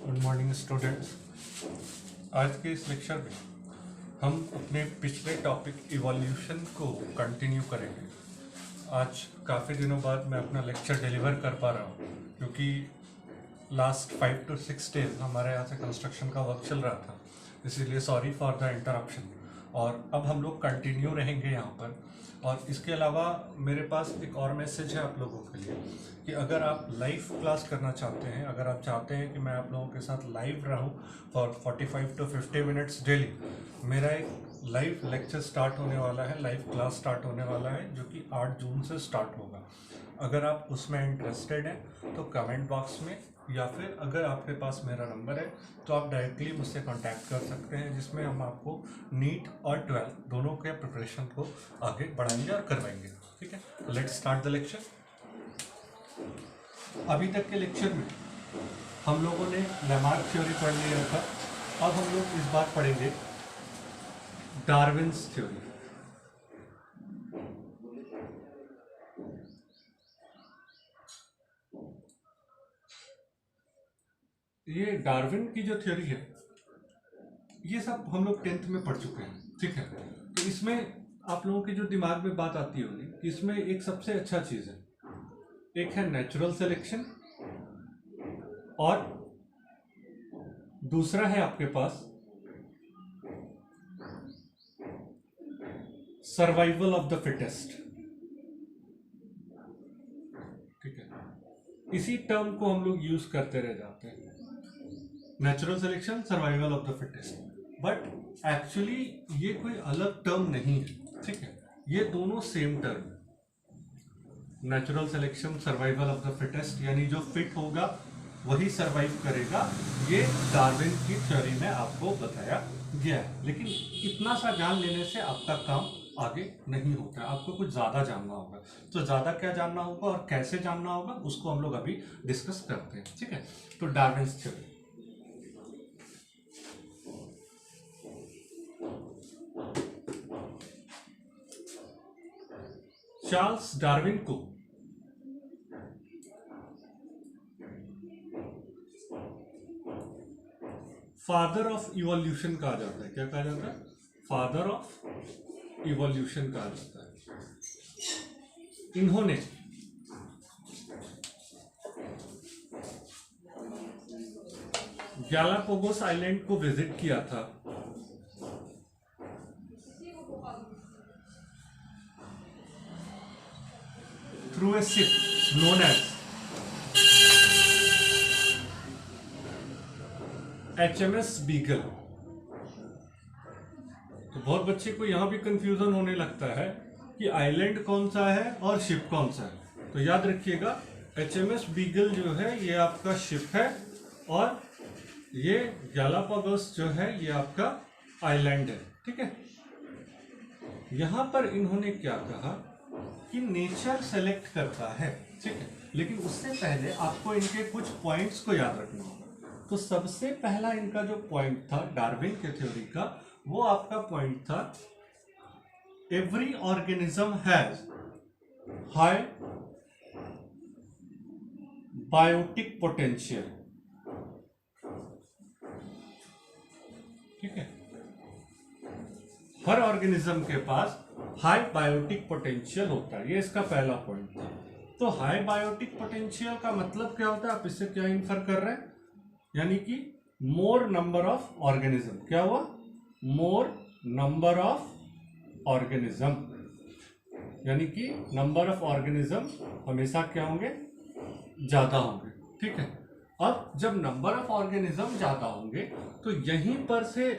Good morning students. आज के इस लेक्चर में हम अपने पिछले टॉपिक इवोल्यूशन को कंटिन्यू करेंगे। आज काफ़ी दिनों बाद मैं अपना लेक्चर डिलीवर कर पा रहा हूँ क्योंकि लास्ट 5 to 6 डेज हमारे यहाँ से कंस्ट्रक्शन का वर्क चल रहा था, इसीलिए सॉरी फॉर द इंटरप्शन। और अब हम लोग कंटिन्यू रहेंगे यहाँ पर। और इसके अलावा मेरे पास एक और मैसेज है आप लोगों के लिए कि अगर आप लाइव क्लास करना चाहते हैं, अगर आप चाहते हैं कि मैं आप लोगों के साथ लाइव रहूं फॉर 45 to 50 मिनट्स डेली, मेरा एक लाइव लेक्चर स्टार्ट होने वाला है, लाइव क्लास स्टार्ट होने वाला है जो कि 8 जून से स्टार्ट होगा। अगर आप उसमें इंटरेस्टेड हैं तो कमेंट बॉक्स में या फिर अगर आपके पास मेरा नंबर है तो आप डायरेक्टली मुझसे कांटेक्ट कर सकते हैं, जिसमें हम आपको नीट और 12 दोनों के प्रिपरेशन को आगे बढ़ाएंगे और करवाएंगे। ठीक है, लेट्स स्टार्ट द लेक्चर। अभी तक के लेक्चर में हम लोगों ने लैमार्क थ्योरी पढ़ लिया था। अब हम लोग इस बार पढ़ेंगे डार्विन्स थ्योरी। ये डार्विन की जो थ्योरी है ये सब हम लोग 10th में पढ़ चुके हैं। ठीक है, तो इसमें आप लोगों के जो दिमाग में बात आती होगी कि इसमें एक सबसे अच्छा चीज़ है, एक है नेचुरल सिलेक्शन और दूसरा है आपके पास सर्वाइवल ऑफ द फिटेस्ट। ठीक है, इसी टर्म को हम लोग यूज करते रह जाते हैं, natural selection, survival of the fittest, but actually ये कोई अलग टर्म नहीं है। ठीक है, ये दोनों सेम टर्म है। Natural selection, survival of the fittest, यानी जो फिट होगा वही सर्वाइव करेगा, ये डार्विन की थ्योरी में आपको बताया गया है। लेकिन इतना सा जान लेने से आपका काम आगे नहीं होता है, आपको कुछ ज़्यादा जानना होगा। तो ज़्यादा क्या जानना होगा और कैसे जानना होगा उसको हम लोग अभी डिस्कस करते हैं। ठीक है, तो डार्विन्स थ्योरी। चार्ल्स डार्विन को फादर ऑफ इवोल्यूशन कहा जाता है। क्या कहा जाता है? फादर ऑफ इवोल्यूशन कहा जाता है। इन्होंने गैलापागोस आइलैंड को विजिट किया था through a ship known as HMS Beagle. तो बहुत बच्चे को यहां भी कंफ्यूजन होने लगता है कि आइलैंड कौन सा है और शिप कौन सा है। तो याद रखिएगा, HMS बीगल जो है ये आपका शिप है और ये गैलापागोस जो है ये आपका आइलैंड है। ठीक है, यहां पर इन्होंने क्या कहा कि नेचर सेलेक्ट करता है। ठीक है, लेकिन उससे पहले आपको इनके कुछ पॉइंट्स को याद रखना होगा। तो सबसे पहला इनका जो पॉइंट था डार्विन के थ्योरी का, वो आपका पॉइंट था every organism has high biotic potential. ठीक है, हर ऑर्गेनिज्म के पास हाई बायोटिक पोटेंशियल होता है, ये इसका पहला पॉइंट था। तो हाई बायोटिक पोटेंशियल का मतलब क्या होता है? आप इससे क्या इन्फर कर रहे हैं? यानी कि मोर नंबर ऑफ ऑर्गेनिज्म। क्या हुआ? मोर नंबर ऑफ ऑर्गेनिज्म, यानी कि नंबर ऑफ ऑर्गेनिज्म हमेशा क्या होंगे? ज्यादा होंगे। ठीक है, अब जब नंबर ऑफ ऑर्गेनिज्म ज्यादा होंगे तो यहीं पर से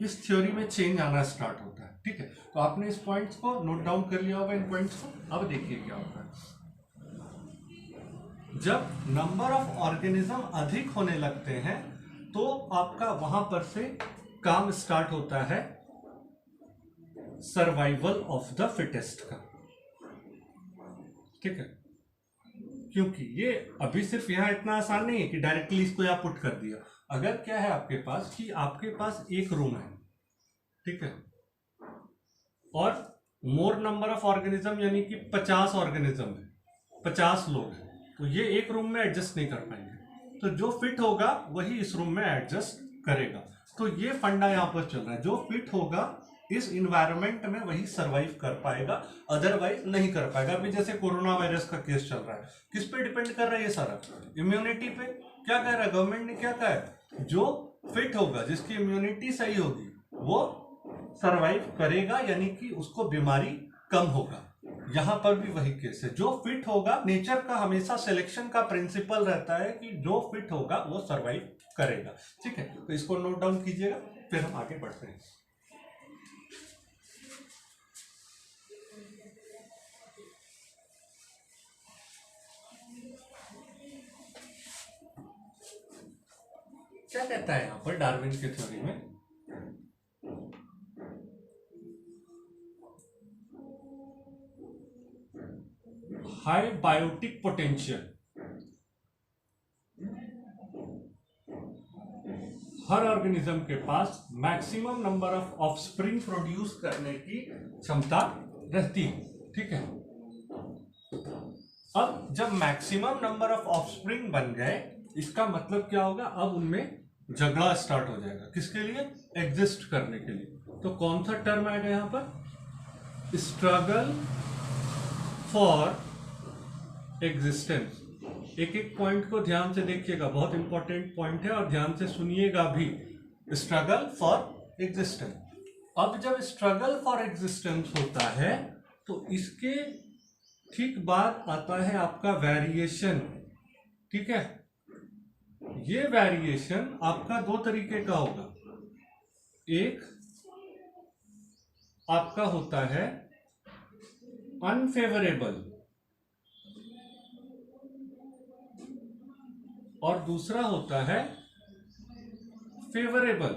इस थ्योरी में चेंज आना स्टार्ट होता है। ठीक है, तो आपने इस पॉइंट्स को नोट डाउन कर लिया होगा, इन पॉइंट्स को। अब देखिए क्या होता है, जब नंबर ऑफ ऑर्गेनिज्म अधिक होने लगते हैं तो आपका वहां पर से काम स्टार्ट होता है सर्वाइवल ऑफ द फिटेस्ट का। ठीक है, क्योंकि ये अभी सिर्फ यहां इतना आसान नहीं है कि डायरेक्टली इसको यहां पुट कर दिया। अगर क्या है आपके पास कि आपके पास एक रूम है, ठीक है, और मोर नंबर ऑफ ऑर्गेनिज्म यानी कि 50 ऑर्गेनिज्म है, 50 लोग हैं, तो ये एक रूम में एडजस्ट नहीं कर पाएंगे। तो जो फिट होगा वही इस रूम में एडजस्ट करेगा। तो ये फंडा यहाँ पर चल रहा है, जो फिट होगा इस इन्वायरमेंट में वही सरवाइव कर पाएगा, अदरवाइज नहीं कर पाएगा। अभी जैसे कोरोना वायरस का केस चल रहा है, किस पे डिपेंड कर रहा है ये सारा? इम्यूनिटी पे। क्या कह रहा है गवर्नमेंट ने, क्या कहा है? जो फिट होगा, जिसकी इम्यूनिटी सही होगी, वो सरवाइव करेगा, यानी कि उसको बीमारी कम होगा। यहां पर भी वही केस है, जो फिट होगा, नेचर का हमेशा सिलेक्शन का प्रिंसिपल रहता है कि जो फिट होगा वो सरवाइव करेगा। ठीक है, तो इसको नोट डाउन कीजिएगा, फिर हम आगे बढ़ते हैं। क्या कहता है यहां पर डार्विन की थ्योरी में? हाई बायोटिक पोटेंशियल, हर ऑर्गेनिज्म के पास maximum number of offspring produce करने की क्षमता रहती है। ठीक है, अब जब मैक्सिमम नंबर ऑफ ऑफस्प्रिंग बन गए, इसका मतलब क्या होगा? अब उनमें झगड़ा स्टार्ट हो जाएगा। किसके लिए? एग्जिस्ट करने के लिए। तो कौन सा टर्म आएगा यहां पर? Struggle for existence. एक एक पॉइंट को ध्यान से देखिएगा, बहुत इंपॉर्टेंट पॉइंट है और ध्यान से सुनिएगा भी। Struggle for existence. अब जब स्ट्रगल फॉर एग्जिस्टेंस होता है तो इसके ठीक बाद आता है आपका वेरिएशन। ठीक है, ये वेरिएशन आपका दो तरीके का होगा। एक आपका होता है अनफेवरेबल और दूसरा होता है फेवरेबल।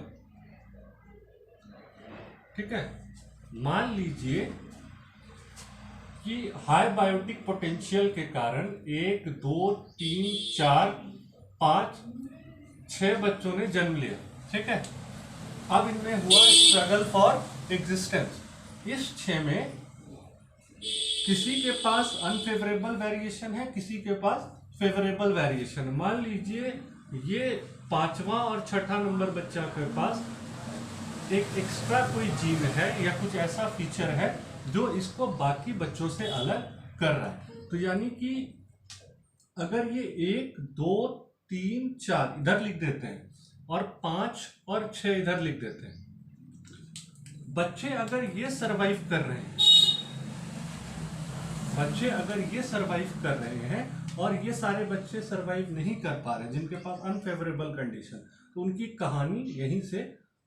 ठीक है, मान लीजिए कि हाई बायोटिक पोटेंशियल के कारण 1 2 3 4 5 6 बच्चों ने जन्म लिया। ठीक है, अब इनमें हुआ स्ट्रगल फॉर एग्जिस्टेंस। इस 6 में किसी के पास अनफेवरेबल वेरिएशन है, किसी के पास फेवरेबल वेरिएशन। मान लीजिए ये 5वां और 6ठा नंबर बच्चा के पास एक एक्स्ट्रा कोई जीन है या कुछ ऐसा फीचर है जो इसको बाकी बच्चों से अलग कर रहा है। तो यानी कि अगर ये 1 2 3 4 इधर लिख देते हैं और 5 और 6 इधर लिख देते हैं, बच्चे अगर ये सरवाइव कर रहे हैं, बच्चे अगर ये सरवाइव कर रहे हैं और ये सारे बच्चे सरवाइव नहीं कर पा रहे, जिनके पास अनफेवरेबल कंडीशन, तो उनकी कहानी यहीं से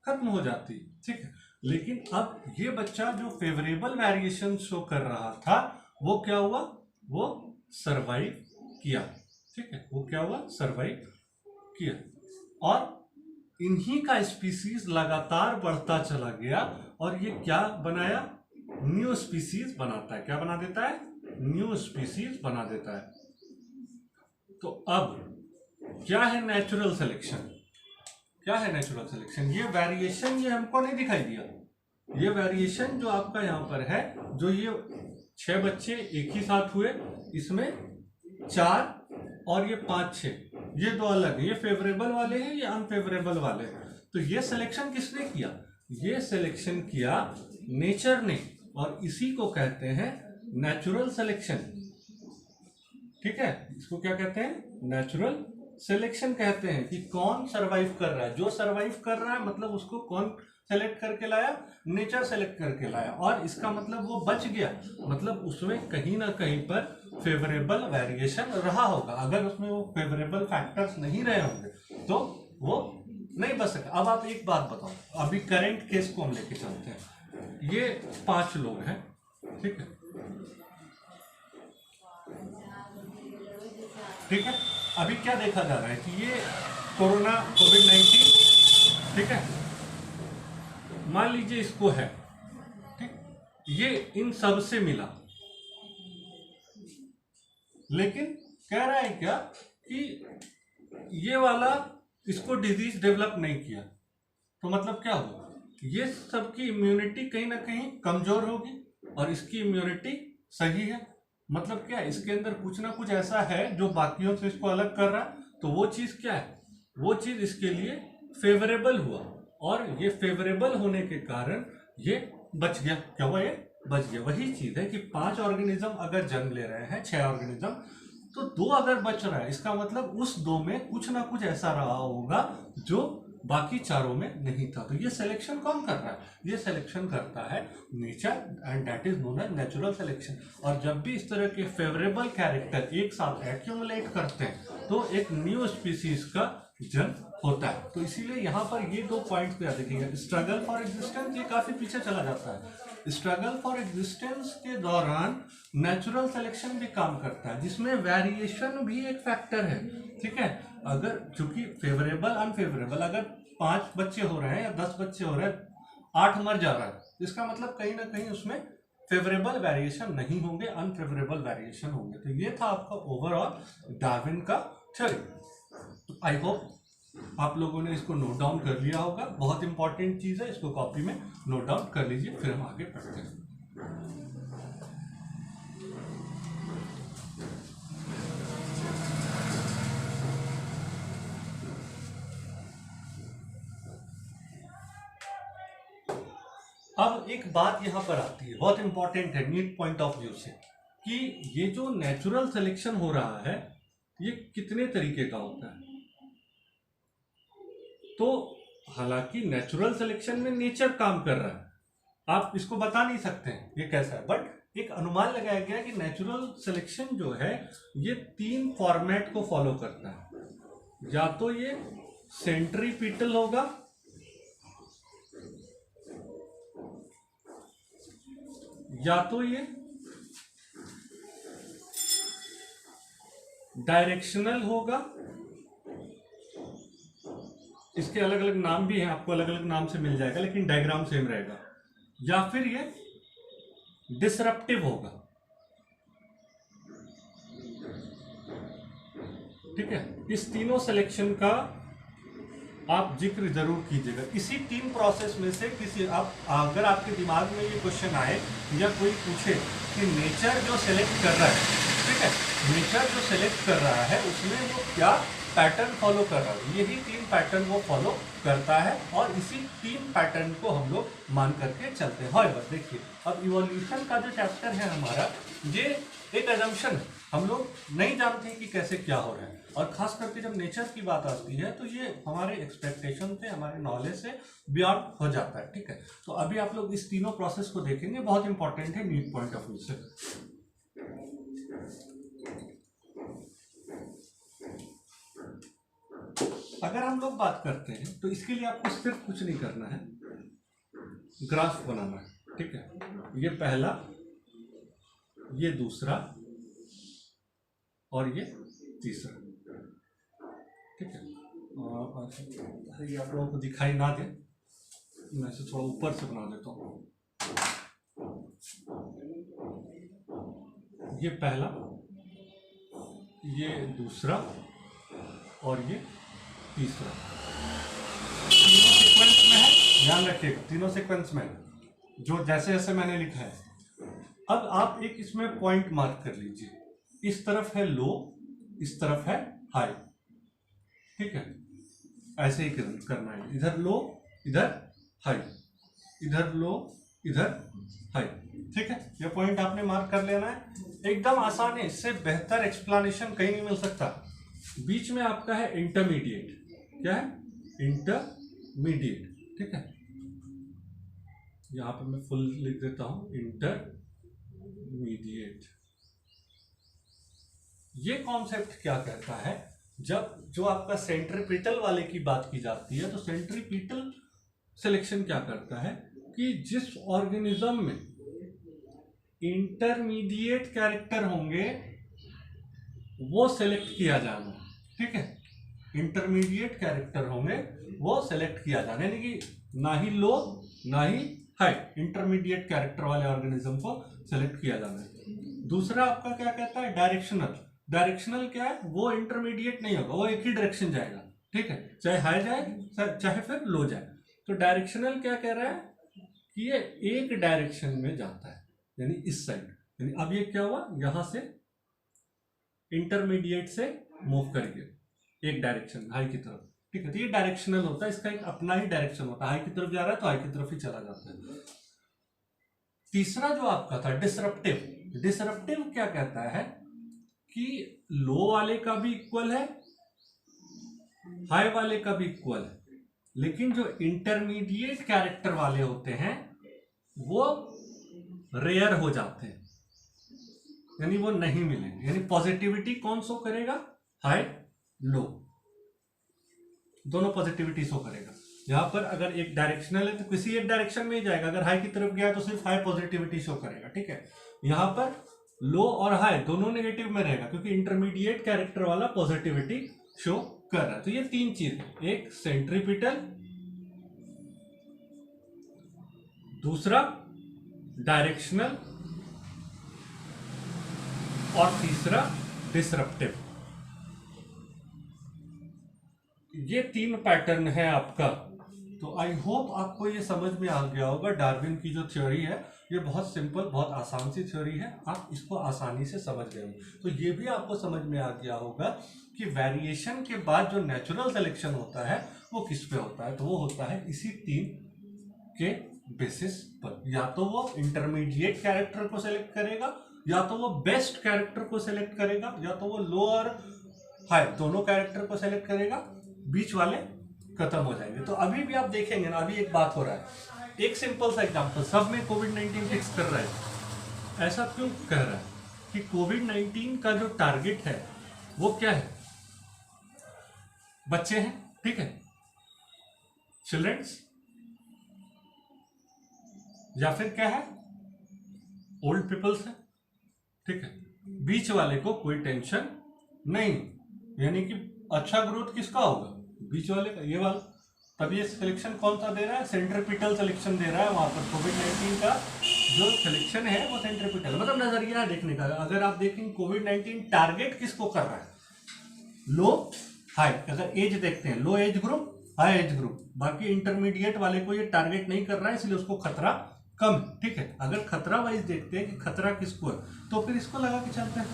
खत्म हो जाती है। ठीक है, लेकिन अब ये बच्चा जो फेवरेबल वेरिएशन शो कर रहा था, वो क्या हुआ? वो सरवाइव किया। ठीक है, वो क्या हुआ? सरवाइव किया और इन्हीं का स्पीसीज लगातार बढ़ता चला गया और ये क्या बनाया? न्यू स्पीसीज बनाता है। क्या बना देता है? न्यू स्पीसीज बना देता है। तो अब क्या है नेचुरल सिलेक्शन? क्या है नेचुरल सिलेक्शन? ये वेरिएशन ये हमको नहीं दिखाई दिया। ये वेरिएशन जो आपका यहाँ पर है, जो ये 6 बच्चे एक ही साथ हुए, इसमें 4 और ये 5 6, ये दो अलग है। ये फेवरेबल वाले हैं, ये अनफेवरेबल वाले हैं। तो ये सिलेक्शन किसने किया? ये सिलेक्शन किया नेचर ने, और इसी को कहते हैं नेचुरल सिलेक्शन। ठीक है, इसको क्या कहते हैं? नेचुरल सिलेक्शन कहते हैं कि कौन सरवाइव कर रहा है। जो सरवाइव कर रहा है मतलब उसको कौन सेलेक्ट करके लाया? नेचर सेलेक्ट करके लाया। और इसका मतलब वो बच गया, मतलब उसमें कहीं ना कहीं पर फेवरेबल वेरिएशन रहा होगा। अगर उसमें वो फेवरेबल फैक्टर्स नहीं रहे होंगे तो वो नहीं बच सका। अब आप एक बात बताओ, अभी करंट केस को हम लेके चलते हैं। ये 5 लोग हैं, ठीक है, ठीक है। अभी क्या देखा जा रहा है कि ये कोरोना कोविड-19, ठीक है, मान लीजिए इसको है, ठीक, ये इन सब से मिला, लेकिन कह रहा है क्या कि ये वाला इसको डिजीज डेवलप नहीं किया। तो मतलब क्या होगा? ये सबकी इम्यूनिटी कहीं ना कहीं कमजोर होगी और इसकी इम्यूनिटी सही है। मतलब क्या, इसके अंदर कुछ ना कुछ ऐसा है जो बाकियों से इसको अलग कर रहा है। तो वो चीज क्या है, वो चीज इसके लिए फेवरेबल हुआ, और ये फेवरेबल होने के कारण ये बच गया। क्या हुआ, ये बच गया। वही चीज है कि 5 ऑर्गेनिज्म अगर जन्म ले रहे हैं, 6 ऑर्गेनिज्म, तो 2 अगर बच रहा है, इसका मतलब उस 2 में कुछ ना कुछ ऐसा रहा होगा जो बाकी चारों में नहीं था। तो ये सिलेक्शन कौन कर रहा है, ये सिलेक्शन करता है nature, and that is known as natural selection. और जब भी इस तरह के फेवरेबल कैरेक्टर एक साथ एक्यूमुलेट करते हैं तो एक न्यू स्पीसीज का जन्म होता है। तो इसीलिए यहाँ पर ये 2 पॉइंट्स पे याद रखिएगा। स्ट्रगल फॉर एग्जिस्टेंस ये काफी पीछे चला जाता है। स्ट्रगल फॉर एग्जिस्टेंस के दौरान नेचुरल सिलेक्शन भी काम करता है, जिसमें वेरिएशन भी एक फैक्टर है। ठीक है, अगर चूंकि फेवरेबल अनफेवरेबल, अगर 5 बच्चे हो रहे हैं या 10 बच्चे हो रहे हैं, 8 मर जा रहा है, इसका मतलब कहीं ना कहीं उसमें फेवरेबल वेरिएशन नहीं होंगे, अनफेवरेबल वेरिएशन होंगे। तो ये था आपका ओवरऑल डार्विन का थ्योरी। आई होप आप लोगों ने इसको नोट डाउन कर लिया होगा। बहुत इंपॉर्टेंट चीज है, इसको कॉपी में नोट डाउन कर लीजिए, फिर हम आगे पढ़ते हैं। अब एक बात यहां पर आती है, बहुत इंपॉर्टेंट है नीट पॉइंट ऑफ व्यू से, कि ये जो नेचुरल सिलेक्शन हो रहा है ये कितने तरीके का होता है। तो हालांकि नेचुरल सिलेक्शन में नेचर काम कर रहा है, आप इसको बता नहीं सकते हैं ये कैसा है, बट एक अनुमान लगाया गया कि नेचुरल सिलेक्शन जो है ये 3 फॉर्मेट को फॉलो करता है। या तो ये सेंट्रीपिटल होगा, या तो ये डायरेक्शनल होगा, इसके अलग अलग नाम भी हैं, आपको अलग अलग नाम से मिल जाएगा लेकिन डायग्राम सेम रहेगा, या फिर ये डिसरप्टिव होगा। ठीक है, इस तीनों सिलेक्शन का आप जिक्र जरूर कीजिएगा। इसी 3 प्रोसेस में से किसी, आप अगर आपके दिमाग में ये क्वेश्चन आए या कोई पूछे कि नेचर जो सेलेक्ट कर रहा है, ठीक है, नेचर जो सेलेक्ट कर रहा है उसमें वो क्या पैटर्न फॉलो कर रहा है, यही 3 पैटर्न वो फॉलो करता है, और इसी 3 पैटर्न को हम लोग मान करके चलते हैं। हाँ, बस देखिए, अब इवोल्यूशन का जो चैप्टर है हमारा, ये एक अजम्पशन है, हम लोग नहीं जानते कि कैसे क्या हो रहा है, और खास करके जब नेचर की बात आती है तो ये हमारे एक्सपेक्टेशन से, हमारे नॉलेज से बियॉन्ड हो जाता है। ठीक है, तो अभी आप लोग इस तीनों प्रोसेस को देखेंगे, बहुत इंपॉर्टेंट है नीट पॉइंट ऑफ व्यू से। अगर हम लोग बात करते हैं तो इसके लिए आपको सिर्फ कुछ नहीं करना है, ग्राफ बनाना है। ठीक है, ये पहला, ये दूसरा और ये तीसरा। ठीक है, ये आप लोगों को दिखाई ना दे, मैं इसे थोड़ा ऊपर से बना देता हूँ। ये पहला, ये दूसरा और ये तीसरा, तीनों सीक्वेंस में है, ध्यान रखिएगा, तीनों सीक्वेंस में है, जो जैसे जैसे मैंने लिखा है। अब आप एक इसमें पॉइंट मार्क कर लीजिए, इस तरफ है लो, इस तरफ है हाई। ठीक है, ऐसे ही करना है, इधर लो इधर हाई, इधर लो इधर हाई। ठीक है, ये पॉइंट आपने मार्क कर लेना है, एकदम आसान है, इससे बेहतर एक्सप्लेनेशन कहीं नहीं मिल सकता। बीच में आपका है इंटरमीडिएट, क्या है, इंटरमीडिएट। ठीक है, यहां पे मैं फुल लिख देता हूं, इंटरमीडिएट। ये कॉन्सेप्ट क्या कहता है, जब जो आपका सेंट्रीपिटल वाले की बात की जाती है, तो सेंट्रीपिटल सिलेक्शन क्या करता है कि जिस ऑर्गेनिज्म में इंटरमीडिएट कैरेक्टर होंगे वो सेलेक्ट किया जाना। ठीक है, इंटरमीडिएट कैरेक्टर होंगे वो सेलेक्ट किया जाना, यानी कि ना ही लो ना ही हाई, इंटरमीडिएट कैरेक्टर वाले ऑर्गेनिज्म को सेलेक्ट किया जाना है। दूसरा आपका क्या कहता है, डायरेक्शनल। डायरेक्शनल क्या है, वो इंटरमीडिएट नहीं होगा, वो एक ही डायरेक्शन जाएगा। ठीक है, चाहे हाई जाए चाहे फिर लो जाए। तो डायरेक्शनल क्या कह रहा है कि ये एक डायरेक्शन में जाता है, यानी इस साइड। यानी अब ये क्या हुआ, यहां से इंटरमीडिएट से मूव करके एक डायरेक्शन हाई की तरफ, ठीक है। तो ये डायरेक्शनल होता है, इसका एक अपना ही डायरेक्शन होता है, हाई की तरफ जा रहा है तो हाई की तरफ ही चला जाता है। तीसरा जो आपका था डिसरप्टिव, डिसरप्टिव क्या कहता है कि लो वाले का भी इक्वल है, हाई वाले का भी इक्वल है, लेकिन जो इंटरमीडिएट कैरेक्टर वाले होते हैं वो रेयर हो जाते हैं, यानी वो नहीं मिलेंगे। यानी पॉजिटिविटी कौन शो करेगा, हाई लो, दोनों पॉजिटिविटी शो करेगा। यहां पर अगर एक डायरेक्शनल है तो किसी एक डायरेक्शन में ही जाएगा, अगर हाई की तरफ गया तो सिर्फ हाई पॉजिटिविटी शो करेगा, ठीक है। यहां पर लो और हाई दोनों नेगेटिव में रहेगा क्योंकि इंटरमीडिएट कैरेक्टर वाला पॉजिटिविटी शो कर रहा है। तो ये तीन चीज, एक सेंट्रीपिटल, दूसरा डायरेक्शनल और तीसरा डिसरप्टिव, ये तीन पैटर्न है आपका। तो आई होप आपको ये समझ में आ गया होगा। डार्विन की जो थ्योरी है ये बहुत सिंपल, बहुत आसान सी थ्योरी है, आप इसको आसानी से समझ गए। तो ये भी आपको समझ में आ गया होगा कि वेरिएशन के बाद जो नेचुरल सिलेक्शन होता है वो किस पे होता है, तो वो होता है इसी तीन के बेसिस पर। या तो वो इंटरमीडिएट कैरेक्टर को सिलेक्ट करेगा, या तो वो बेस्ट कैरेक्टर को सिलेक्ट करेगा, या तो वो लो और हाई दोनों कैरेक्टर को सिलेक्ट करेगा, बीच वाले खत्म हो जाएंगे। तो अभी भी आप देखेंगे ना, अभी एक बात हो रहा है, एक सिंपल सा एग्जांपल, सब में कोविड-19 फिक्स कर रहा है। ऐसा क्यों कह रहा है कि कोविड-19 का जो टारगेट है वो क्या है, बच्चे हैं, ठीक है, चिल्ड्रंस, या फिर क्या है, ओल्ड पीपल्स है, ठीक है। बीच वाले को कोई टेंशन नहीं, यानी कि अच्छा ग्रोथ किसका होगा, बीच वाले का, ये वाला। तब ये सिलेक्शन कौन सा दे रहा है, सेंट्रीपिटल सिलेक्शन दे रहा है वहां पर। कोविड-19 का जो सिलेक्शन है वो सेंट्रीपिटल, मतलब नजरिया है देखने का। अगर आप देखें कोविड-19 टारगेट किसको कर रहा है, लो हाई। अगर एज देखते हैं, low age group, high age group, बाकी इंटरमीडिएट वाले को ये टारगेट नहीं कर रहा है, इसलिए उसको खतरा कम, ठीक है। अगर खतरा वाइज देखते हैं कि खतरा किसको है तो फिर इसको लगा के चलते हैं,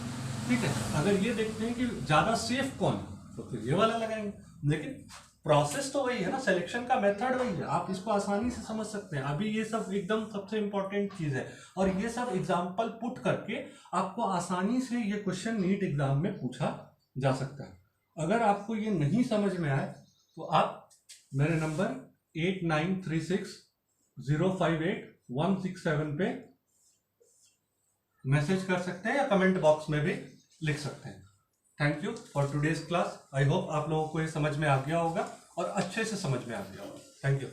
ठीक है। अगर ये देखते हैं कि ज्यादा सेफ कौन है तो फिर ये वाला लगाएंगे। लेकिन प्रोसेस तो वही है ना, सिलेक्शन का मेथड वही है, आप इसको आसानी से समझ सकते हैं। अभी ये सब एकदम सबसे इंपॉर्टेंट चीज है, और ये सब एग्जाम्पल पुट करके आपको आसानी से ये क्वेश्चन नीट एग्जाम में पूछा जा सकता है। अगर आपको ये नहीं समझ में आए तो आप मेरे नंबर 8936058167 पे मैसेज कर सकते हैं या कमेंट बॉक्स में भी लिख सकते हैं। Thank you for today's class. I hope आप लोगों को ये समझ में आ गया होगा और अच्छे से समझ में आ गया होगा। Thank you.